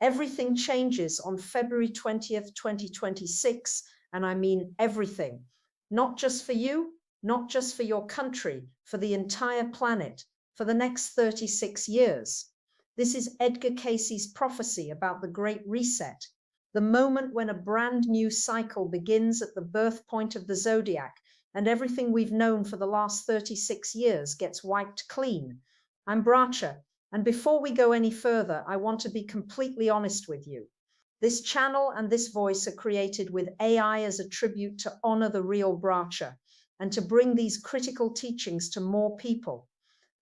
Everything changes on February 20th, 2026, and I mean everything. Not just for you, not just for your country, for the entire planet, for the next 36 years. This is Edgar Cayce's prophecy about the Great Reset, the moment when a brand new cycle begins at the birth point of the zodiac, and everything we've known for the last 36 years gets wiped clean. I'm Bracha, and before we go any further, I want to be completely honest with you. This channel and this voice are created with AI as a tribute to honor the real Bracha and to bring these critical teachings to more people.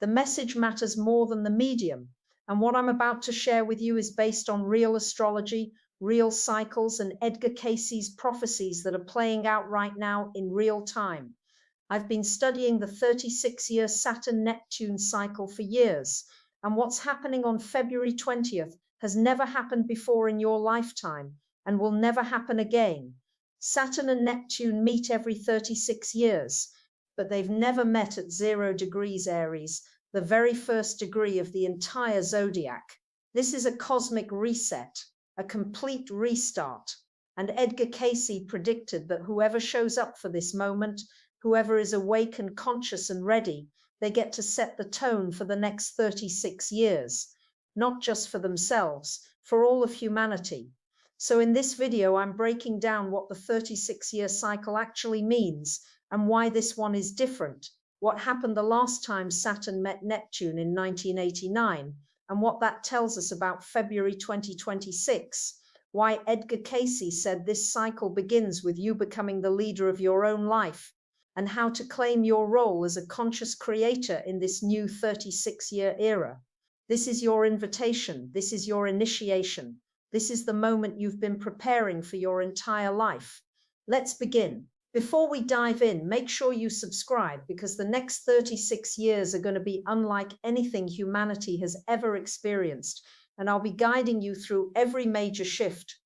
The message matters more than the medium, and what I'm about to share with you is based on real astrology, real cycles, and Edgar Cayce's prophecies that are playing out right now in real time. I've been studying the 36-year Saturn-Neptune cycle for years, and what's happening on February 20th has never happened before in your lifetime and will never happen again. Saturn and Neptune meet every 36 years, but they've never met at 0 degrees Aries, the very first degree of the entire zodiac. This is a cosmic reset, a complete restart. And Edgar Cayce predicted that whoever shows up for this moment, whoever is awake and conscious and ready, they get to set the tone for the next 36 years, not just for themselves, for all of humanity. So in this video, I'm breaking down what the 36-year cycle actually means and why this one is different, what happened the last time Saturn met Neptune in 1989, and what that tells us about February 2026, why Edgar Cayce said this cycle begins with you becoming the leader of your own life, and how to claim your role as a conscious creator in this new 36-year era. This is your invitation. This is your initiation. This is the moment you've been preparing for your entire life. Let's begin. Before we dive in, make sure you subscribe because the next 36 years are going to be unlike anything humanity has ever experienced, and I'll be guiding you through every major shift.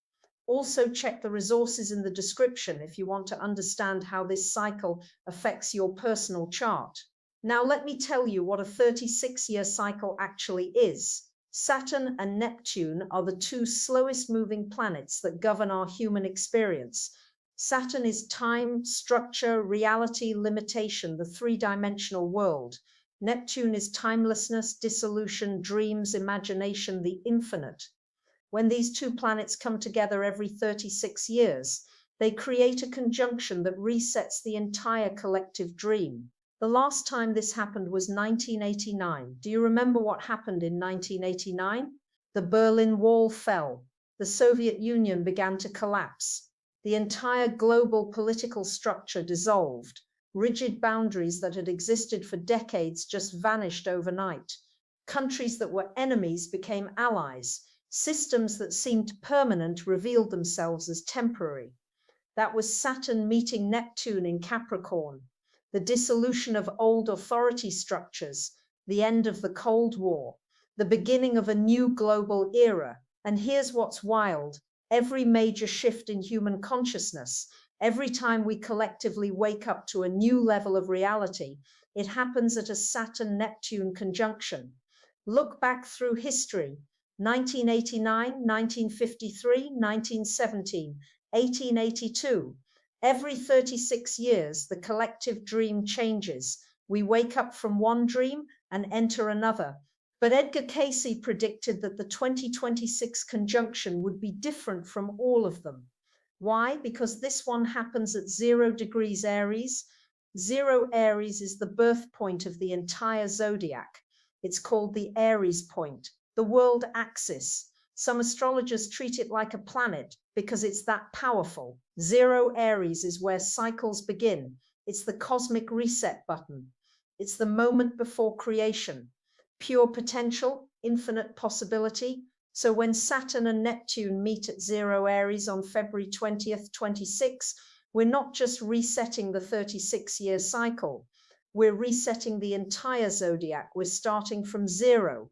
Also, check the resources in the description if you want to understand how this cycle affects your personal chart. Now, let me tell you what a 36-year cycle actually is. Saturn and Neptune are the two slowest moving planets that govern our human experience. Saturn is time, structure, reality, limitation, the three-dimensional world. Neptune is timelessness, dissolution, dreams, imagination, the infinite. When these two planets come together every 36 years, they create a conjunction that resets the entire collective dream. The last time this happened was 1989. Do you remember what happened in 1989? The Berlin Wall fell. The Soviet Union began to collapse. The entire global political structure dissolved. Rigid boundaries that had existed for decades just vanished overnight. Countries that were enemies became allies. Systems that seemed permanent revealed themselves as temporary. That was Saturn meeting Neptune in Capricorn. The dissolution of old authority structures, the end of the Cold War, the beginning of a new global era. And here's what's wild. Every major shift in human consciousness, every time we collectively wake up to a new level of reality, it happens at a Saturn-Neptune conjunction. Look back through history. 1989, 1953, 1917, 1882. Every 36 years, the collective dream changes. We wake up from one dream and enter another. But Edgar Cayce predicted that the 2026 conjunction would be different from all of them. Why? Because this one happens at 0 degrees Aries. 0 Aries is the birth point of the entire zodiac. It's called the Aries point, the world axis. Some astrologers treat it like a planet because it's that powerful. 0 Aries is where cycles begin. It's the cosmic reset button. It's the moment before creation. Pure potential, infinite possibility. So when Saturn and Neptune meet at 0 Aries on February 20th, 26, we're not just resetting the 36-year cycle. We're resetting the entire zodiac. We're starting from 0.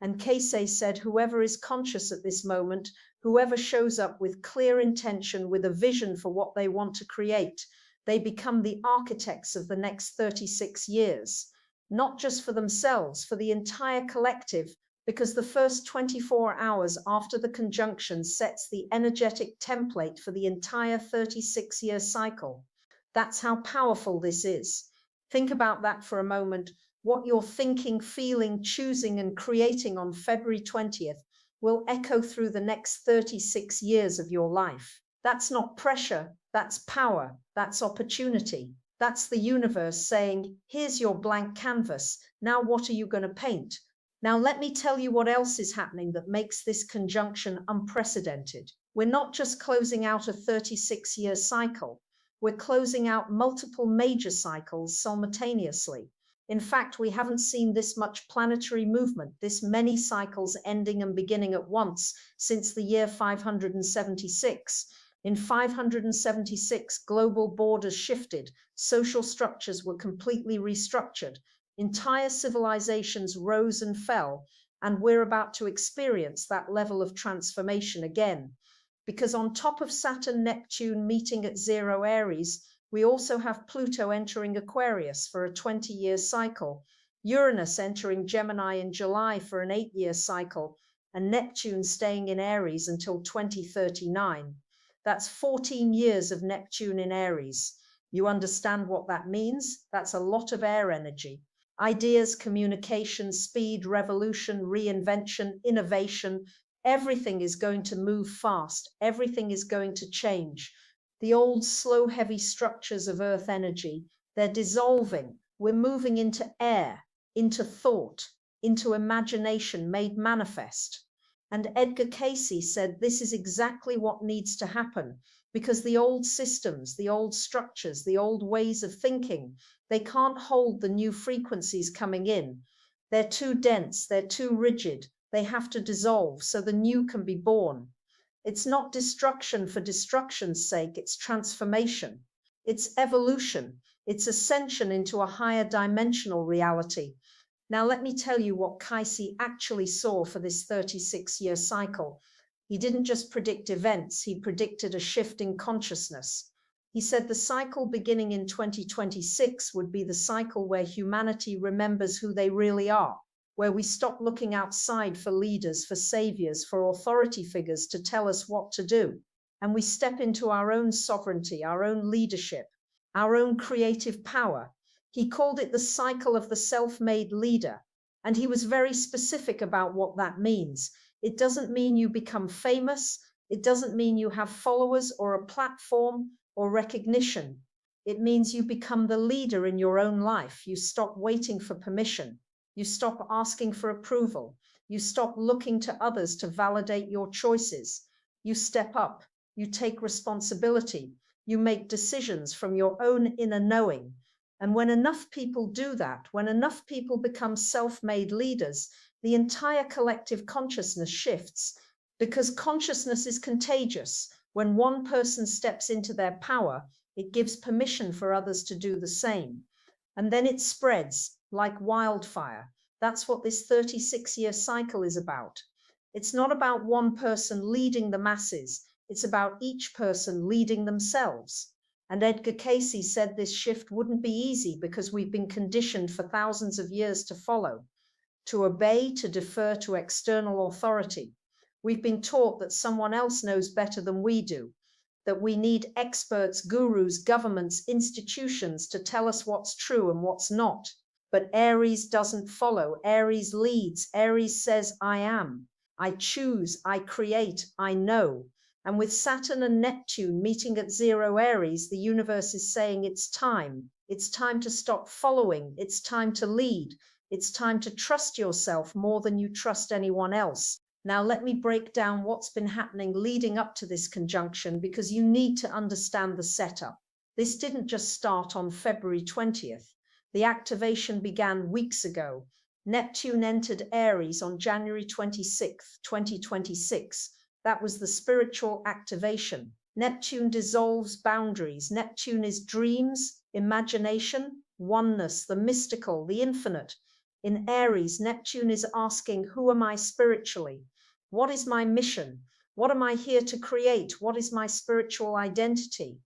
And Cayce said, whoever is conscious at this moment, whoever shows up with clear intention, with a vision for what they want to create, they become the architects of the next 36 years. Not just for themselves, for the entire collective, because the first 24 hours after the conjunction sets the energetic template for the entire 36-year cycle. That's how powerful this is. Think about that for a moment. What you're thinking, feeling, choosing, and creating on February 20th will echo through the next 36 years of your life. That's not pressure, that's power, that's opportunity. That's the universe saying, here's your blank canvas. Now what are you going to paint? Now let me tell you what else is happening that makes this conjunction unprecedented. We're not just closing out a 36-year cycle. We're closing out multiple major cycles simultaneously. In fact, we haven't seen this much planetary movement, this many cycles ending and beginning at once since the year 576. In 576, global borders shifted, social structures were completely restructured, entire civilizations rose and fell, and we're about to experience that level of transformation again. Because on top of Saturn, Neptune meeting at 0 Aries, we also have Pluto entering Aquarius for a 20-year cycle, Uranus entering Gemini in July for an 8-year cycle, and Neptune staying in Aries until 2039. That's 14 years of Neptune in Aries. You understand what that means? That's a lot of air energy. Ideas, communication, speed, revolution, reinvention, innovation. Everything is going to move fast. Everything is going to change. The old slow, heavy structures of earth energy, they're dissolving. We're moving into air, into thought, into imagination made manifest. And Edgar Cayce said this is exactly what needs to happen, because the old systems, the old structures, the old ways of thinking, they can't hold the new frequencies coming in. They're too dense, they're too rigid. They have to dissolve so the new can be born. It's not destruction for destruction's sake, it's transformation. It's evolution. It's ascension into a higher dimensional reality. Now, let me tell you what Cayce actually saw for this 36-year cycle. He didn't just predict events, he predicted a shift in consciousness. He said the cycle beginning in 2026 would be the cycle where humanity remembers who they really are, where we stop looking outside for leaders, for saviors, for authority figures to tell us what to do, and we step into our own sovereignty, our own leadership, our own creative power. He called it the cycle of the self-made leader, and he was very specific about what that means. It doesn't mean you become famous. It doesn't mean you have followers or a platform or recognition. It means you become the leader in your own life. You stop waiting for permission. You stop asking for approval. You stop looking to others to validate your choices. You step up. You take responsibility. You make decisions from your own inner knowing. And when enough people do that, when enough people become self-made leaders, the entire collective consciousness shifts, because consciousness is contagious. When one person steps into their power, it gives permission for others to do the same. And then it spreads like wildfire. That's what this 36-year cycle is about. It's not about one person leading the masses. It's about each person leading themselves. And Edgar Cayce said this shift wouldn't be easy because we've been conditioned for thousands of years to follow, to obey, to defer to external authority. We've been taught that someone else knows better than we do, that we need experts, gurus, governments, institutions to tell us what's true and what's not. But Aries doesn't follow. Aries leads. Aries says, I am. I choose. I create. I know. And with Saturn and Neptune meeting at 0 Aries, the universe is saying it's time. It's time to stop following. It's time to lead. It's time to trust yourself more than you trust anyone else. Now, let me break down what's been happening leading up to this conjunction, because you need to understand the setup. This didn't just start on February 20th. The activation began weeks ago. Neptune entered Aries on January 26th, 2026. That was the spiritual activation. Neptune dissolves boundaries. Neptune is dreams, imagination, oneness, the mystical, the infinite. In Aries, Neptune is asking, who am I spiritually? What is my mission? What am I here to create? What is my spiritual identity?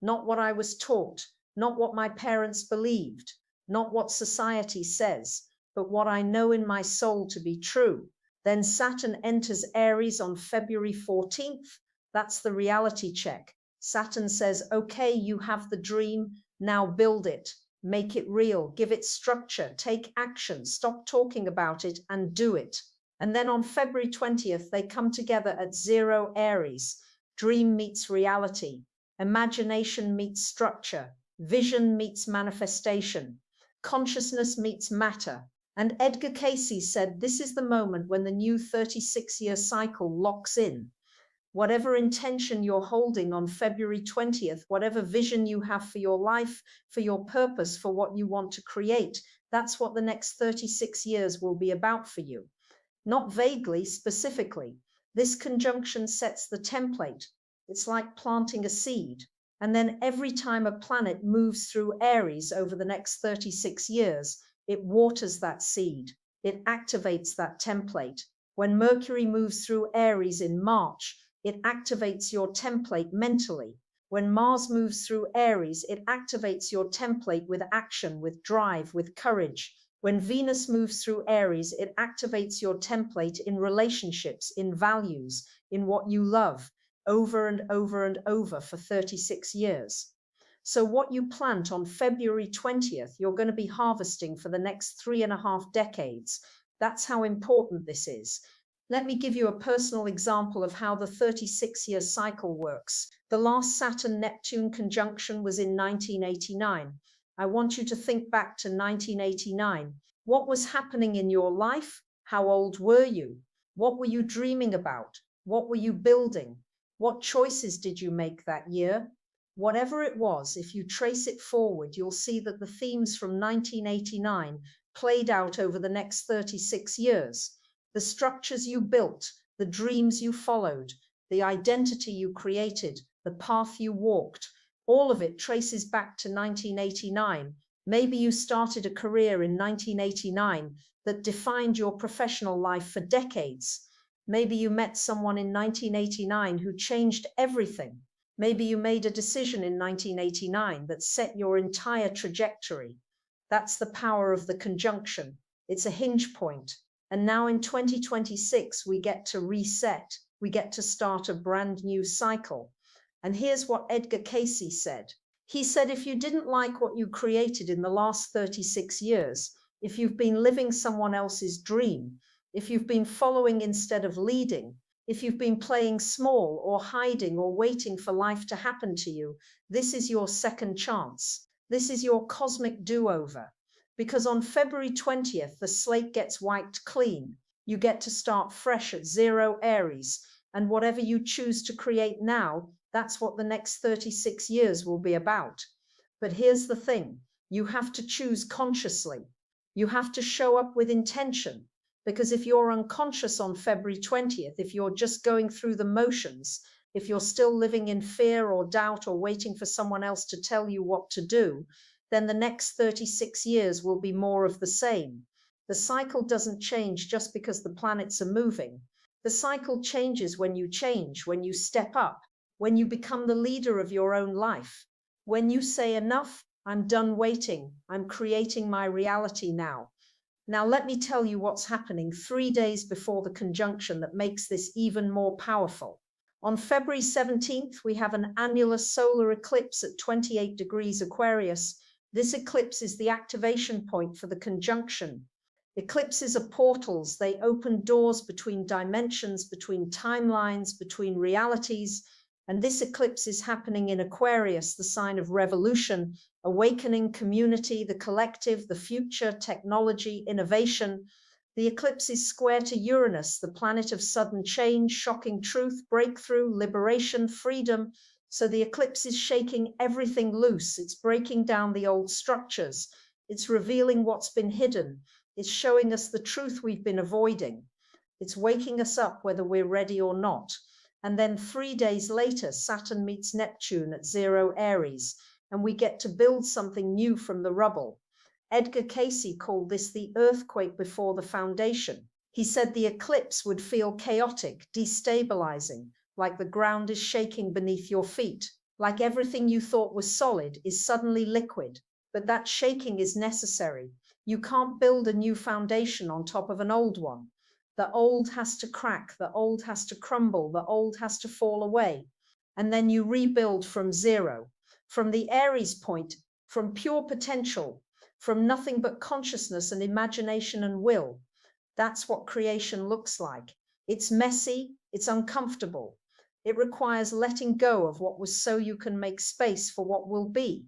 Not what I was taught, not what my parents believed, not what society says, but what I know in my soul to be true. Then Saturn enters Aries on February 14th. That's the reality check. Saturn says, okay, you have the dream, now build it, make it real, give it structure, take action, stop talking about it and do it. And then on February 20th, they come together at 0 Aries. Dream meets reality, imagination meets structure, vision meets manifestation, consciousness meets matter. And Edgar Cayce said, this is the moment when the new 36-year cycle locks in. Whatever intention you're holding on February 20th, whatever vision you have for your life, for your purpose, for what you want to create, that's what the next 36 years will be about for you. Not vaguely, specifically. This conjunction sets the template. It's like planting a seed. And then every time a planet moves through Aries over the next 36 years, it waters that seed. It activates that template. When Mercury moves through Aries in March, it activates your template mentally. When Mars moves through Aries, it activates your template with action, with drive, with courage. When Venus moves through Aries, it activates your template in relationships, in values, in what you love, over and over and over for 36 years. So what you plant on February 20th, you're going to be harvesting for the next 3.5 decades. That's how important this is. Let me give you a personal example of how the 36-year cycle works. The last Saturn-Neptune conjunction was in 1989. I want you to think back to 1989. What was happening in your life? How old were you? What were you dreaming about? What were you building? What choices did you make that year? Whatever it was, if you trace it forward, you'll see that the themes from 1989 played out over the next 36 years. The structures you built, the dreams you followed, the identity you created, the path you walked, all of it traces back to 1989. Maybe you started a career in 1989 that defined your professional life for decades. Maybe you met someone in 1989 who changed everything. Maybe you made a decision in 1989 that set your entire trajectory. That's the power of the conjunction. It's a hinge point. And now in 2026, we get to reset. We get to start a brand new cycle. And here's what Edgar Cayce said. He said, if you didn't like what you created in the last 36 years, if you've been living someone else's dream, if you've been following instead of leading, if you've been playing small or hiding or waiting for life to happen to you, this is your second chance. This is your cosmic do-over. Because on February 20th, the slate gets wiped clean. You get to start fresh at 0 Aries. And whatever you choose to create now, that's what the next 36 years will be about. But here's the thing. You have to choose consciously. You have to show up with intention. Because if you're unconscious on February 20th, if you're just going through the motions, if you're still living in fear or doubt or waiting for someone else to tell you what to do, then the next 36 years will be more of the same. The cycle doesn't change just because the planets are moving. The cycle changes when you change, when you step up, when you become the leader of your own life. When you say enough, I'm done waiting, I'm creating my reality now. Now, let me tell you what's happening 3 days before the conjunction that makes this even more powerful. On February 17th, we have an annular solar eclipse at 28 degrees Aquarius. This eclipse is the activation point for the conjunction. Eclipses are portals. They open doors between dimensions, between timelines, between realities. And this eclipse is happening in Aquarius, the sign of revolution, awakening, community, the collective, the future, technology, innovation. The eclipse is square to Uranus, the planet of sudden change, shocking truth, breakthrough, liberation, freedom. So the eclipse is shaking everything loose. It's breaking down the old structures. It's revealing what's been hidden. It's showing us the truth we've been avoiding. It's waking us up whether we're ready or not. And then 3 days later, Saturn meets Neptune at 0 Aries, and we get to build something new from the rubble. Edgar Cayce called this the earthquake before the foundation. He said the eclipse would feel chaotic, destabilizing, like the ground is shaking beneath your feet, like everything you thought was solid is suddenly liquid. But that shaking is necessary. You can't build a new foundation on top of an old one. The old has to crack, the old has to crumble, the old has to fall away. And then you rebuild from zero, from the Aries point, from pure potential, from nothing but consciousness and imagination and will. That's what creation looks like. It's messy, it's uncomfortable. It requires letting go of what was so you can make space for what will be.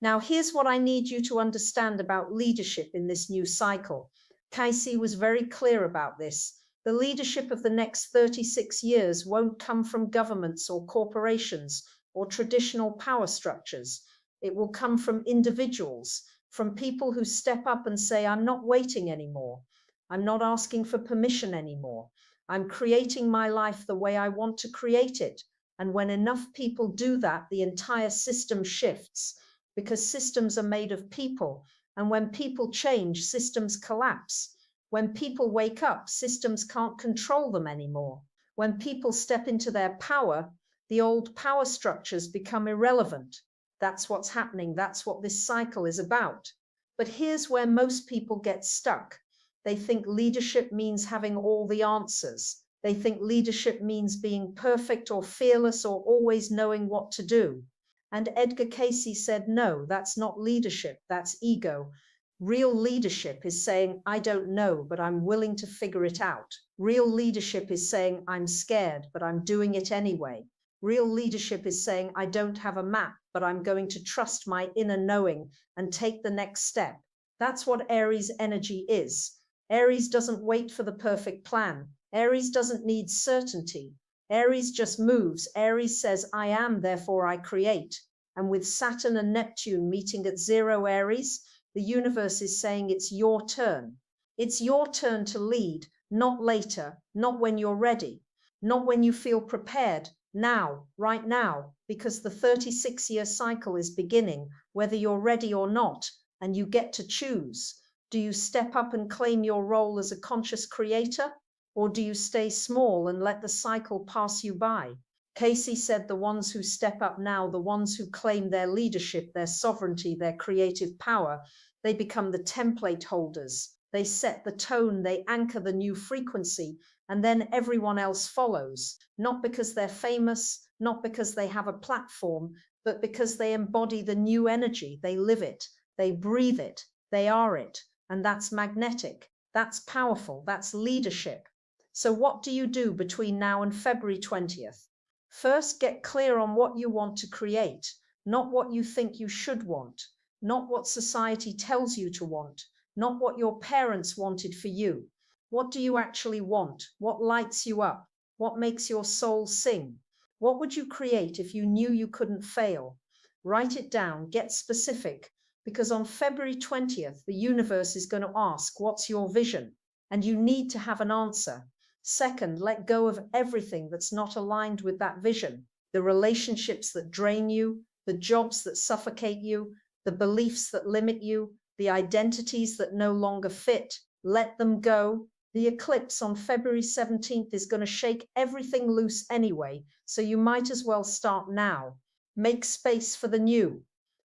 Now, here's what I need you to understand about leadership in this new cycle. Casey was very clear about this. The leadership of the next 36 years won't come from governments or corporations or traditional power structures. It will come from individuals, from people who step up and say, I'm not waiting anymore. I'm not asking for permission anymore. I'm creating my life the way I want to create it. And when enough people do that, the entire system shifts, because systems are made of people. And when people change, systems collapse. When people wake up, systems can't control them anymore. When people step into their power, the old power structures become irrelevant. That's what's happening. That's what this cycle is about. But here's where most people get stuck. They think leadership means having all the answers. They think leadership means being perfect or fearless or always knowing what to do. And Edgar Casey said, no, that's not leadership, that's ego. Real leadership is saying, I don't know, but I'm willing to figure it out. Real leadership is saying, I'm scared, but I'm doing it anyway. Real leadership is saying, I don't have a map, but I'm going to trust my inner knowing and take the next step. That's what Aries energy is. Aries doesn't wait for the perfect plan. Aries doesn't need certainty. Aries just moves. Aries says, I am, therefore I create. And with Saturn and Neptune meeting at 0 Aries, the universe is saying it's your turn. It's your turn to lead, not later, not when you're ready, not when you feel prepared, now, right now, because the 36-year cycle is beginning, whether you're ready or not, and you get to choose. Do you step up and claim your role as a conscious creator? Or do you stay small and let the cycle pass you by? Casey said the ones who step up now, the ones who claim their leadership, their sovereignty, their creative power, they become the template holders. They set the tone, they anchor the new frequency, and then everyone else follows. Not because they're famous, not because they have a platform, but because they embody the new energy. They live it, they breathe it, they are it. And that's magnetic, that's powerful, that's leadership. So what do you do between now and February 20th? First, get clear on what you want to create, not what you think you should want, not what society tells you to want, not what your parents wanted for you. What do you actually want? What lights you up? What makes your soul sing? What would you create if you knew you couldn't fail? Write it down, get specific, because on February 20th, the universe is going to ask, what's your vision? And you need to have an answer. Second, let go of everything that's not aligned with that vision. The relationships that drain you, the jobs that suffocate you, the beliefs that limit you, the identities that no longer fit. Let them go. The eclipse on February 17th is going to shake everything loose anyway, so you might as well start now. Make space for the new.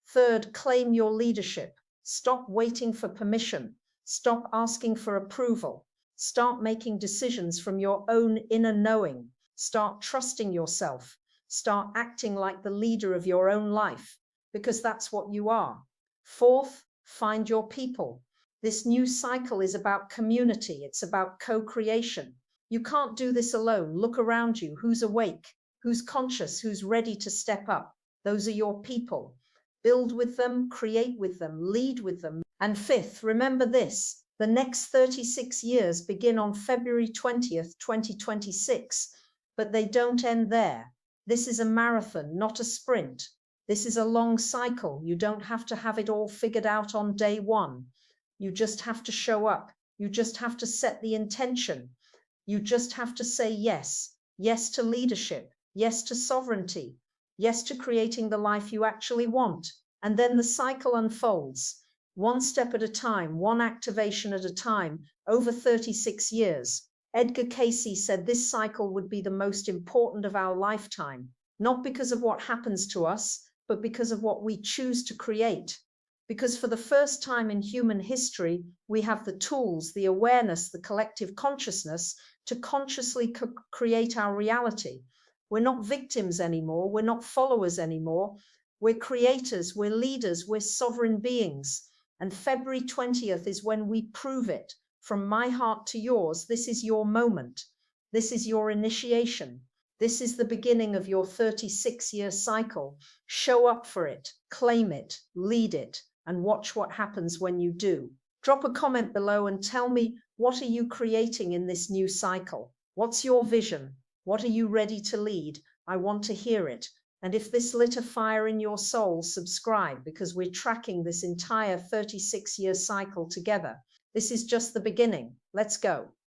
Third, claim your leadership. Stop waiting for permission. Stop asking for approval. Start making decisions from your own inner knowing. Start trusting yourself. Start acting like the leader of your own life, because that's what you are. Fourth, find your people. This new cycle is about community. It's about co-creation. You can't do this alone. Look around you. Who's awake? Who's conscious? Who's ready to step up? Those are your people. Build with them, create with them, lead with them. And fifth, remember this. The next 36 years begin on February 20th, 2026, but they don't end there. This is a marathon, not a sprint. This is a long cycle. You don't have to have it all figured out on day one. You just have to show up. You just have to set the intention. You just have to say yes. Yes to leadership. Yes to sovereignty. Yes to creating the life you actually want. And then the cycle unfolds. One step at a time, one activation at a time, over 36 years. Edgar Casey said this cycle would be the most important of our lifetime, not because of what happens to us, but because of what we choose to create. Because for the first time in human history, we have the tools, the awareness, the collective consciousness to consciously create our reality. We're not victims anymore. We're not followers anymore. We're creators, we're leaders, we're sovereign beings. And February 20th is when we prove it. From my heart to yours, this is your moment. This is your initiation. This is the beginning of your 36-year cycle. Show up for it, claim it, lead it, and watch what happens when you do. Drop a comment below and tell me, what are you creating in this new cycle? What's your vision? What are you ready to lead? I want to hear it. And if this lit a fire in your soul, subscribe, because we're tracking this entire 36-year cycle together. This is just the beginning. Let's go.